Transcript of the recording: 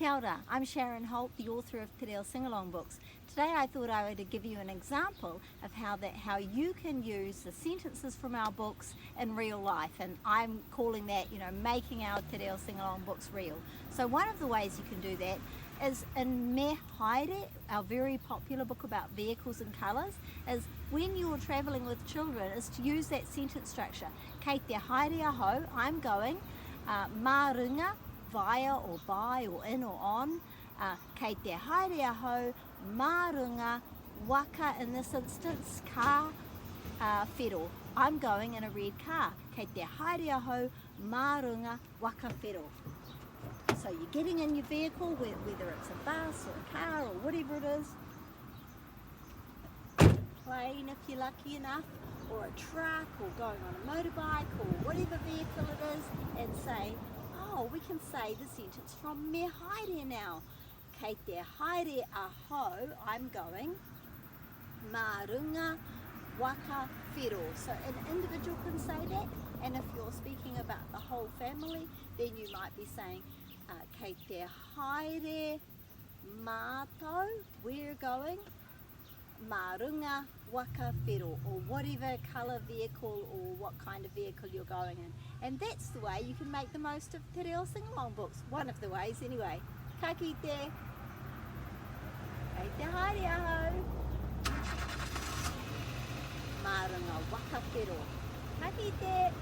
Kia ora, I'm Sharon Holt, the author of Te Reo Singalong books. Today I thought I would give you an example of how you can use the sentences from our books in real life, and I'm calling that, making our Te Reo Singalong books real. So one of the ways you can do that is in Me Haere, our very popular book about vehicles and colours, is when you're travelling with children, is to use that sentence structure. Kei te haere aho, I'm going, mā runga, via or by or in or on, kei te haere aho, mā runga, waka, in this instance, car, whero. I'm going in a red car. Kei te haere aho, mā runga, waka whero. So you're getting in your vehicle, whether it's a bus or a car or whatever it is, plane if you're lucky enough, or a truck, or going on a motorbike, or whatever vehicle it is, and say, we can say the sentence from Me Haere now. Kei te haere aho, I'm going, mā runga, waka whero. So an individual can say that, and if you're speaking about the whole family, then you might be saying, kei te haere mātou, we're going, mā runga, waka whero, or whatever colour vehicle or what kind of vehicle you're going in. And that's the way you can make the most of Te Reo Singalong books. One of the ways anyway. Ka kite. Kei te haere aho. Mā runga, waka whero. Ka kite.